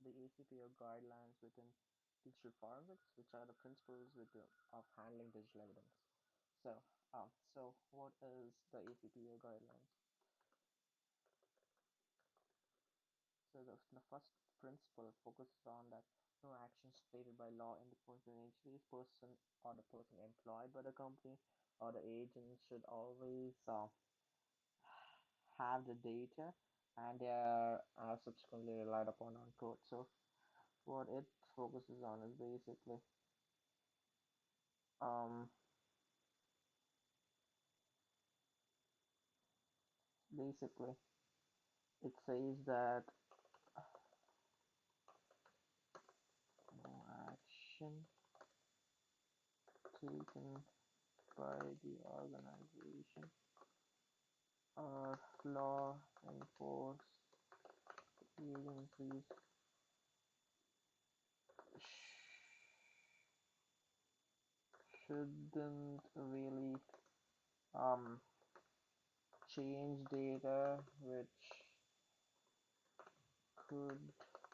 the ACPO guidelines within digital forensics, which are the principles of handling digital evidence. So what is the ACPO guidelines? So the first principle focuses on that no action stated by law in the confidentiality person or the person employed by the company or the agent should always have the data, and they are subsequently relied upon on code. So what it focuses on is um, basically it says that no action taken by the organization or law enforcement agencies shouldn't really um, change data which could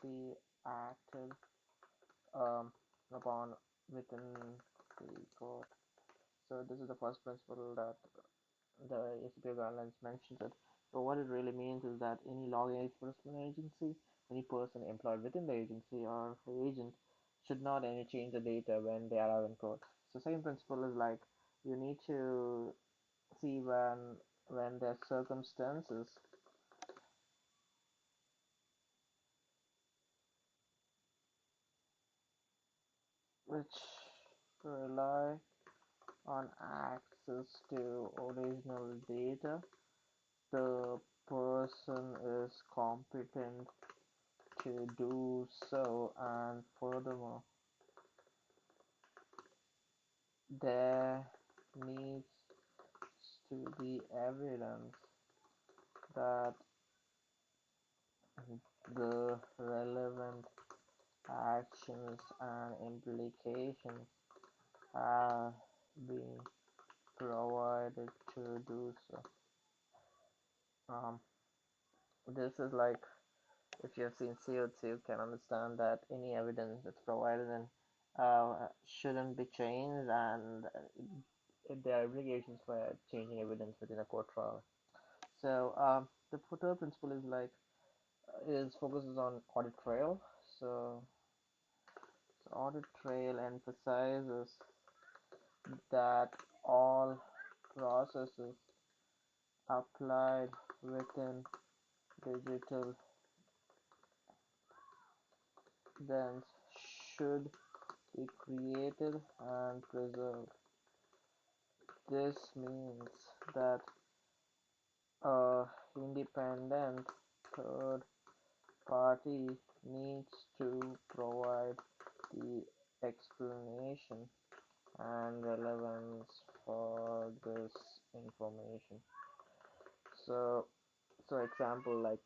be acted um, upon within the code. So this is the first principle that the ACPI guidelines mentions it. So what it really means is that any law enforcement agency, any person employed within the agency or agent should not any change the data when they are in court. So same principle is like you need to see when there's circumstances which rely on access to original data, the person is competent to do so, and furthermore, there needs to be evidence that the relevant actions and implications have been provided to do so. Um, this is like if you have seen CO2, you can understand that any evidence that's provided in shouldn't be changed, and if there are obligations for changing evidence within a court trial. So the third principle is like is focuses on audit trail. So, so audit trail emphasizes that all processes applied within digital then should be created and preserved. This means that a independent third party needs to provide the explanation and relevance for this information. So, so example like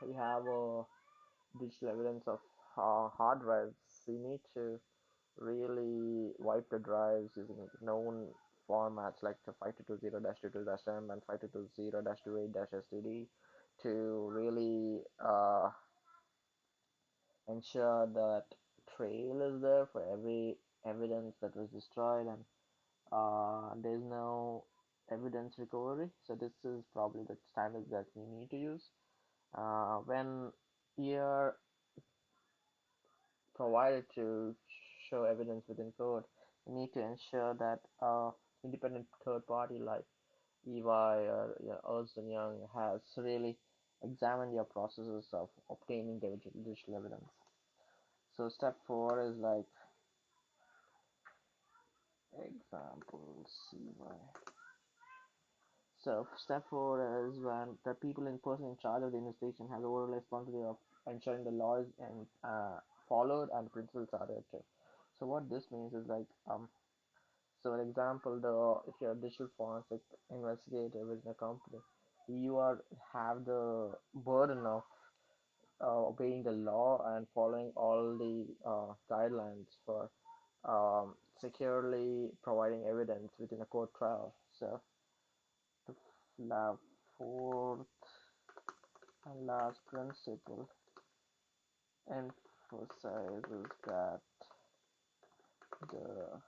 we have a digital evidence of hard drives. We need to really wipe the drives using known formats like the 5220-22-M and 5220-28-STD to really ensure that trail is there for every evidence that was destroyed, and there's no evidence recovery. So this is probably the standard that we need to use when you're provided to show evidence within code. You need to ensure that independent third party like EY or Ernst and Young has really examined your processes of obtaining digital evidence. So step four is like examples CY. So step four is when the people in person in charge of the investigation has overall responsibility of ensuring the laws and followed and principles are adhered to. So what this means is like so for example, if you're a digital forensic investigator within a company, you are have the burden of obeying the law and following all the guidelines for securely providing evidence within a court trial. So the fourth and last principle emphasizes that the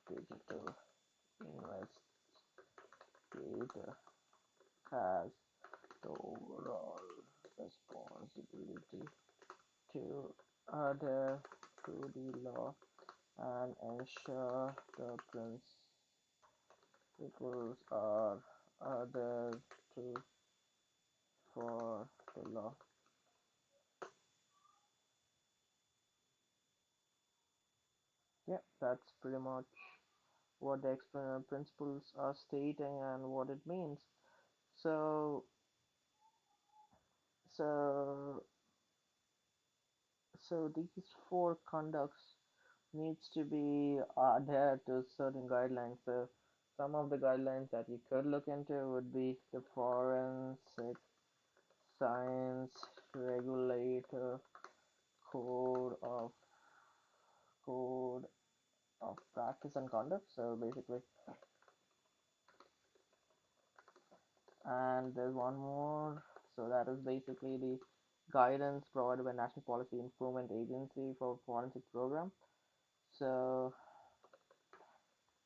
digital investigator has the overall responsibility to adhere to the law and ensure the principles are adhered to for the law. Yeah, that's pretty much what the principles are stating and what it means. So, so, so these four conducts needs to be adhered to certain guidelines. So, some of the guidelines that you could look into would be the Forensic Science Regulator Code of Code of Practice and Conduct. So basically, and there's one more. So that is basically the guidance provided by National Policy Improvement Agency for Forensic Program. So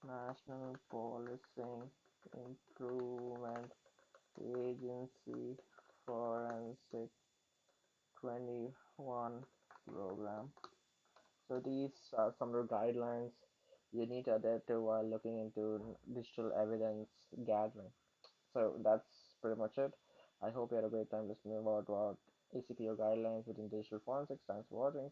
National Policing Improvement Agency Forensic 21 program. So these are some of the guidelines you need to adhere to while looking into digital evidence gathering. So that's pretty much it. I hope you had a great time listening about what ACPO guidelines within digital forensics. Thanks for watching.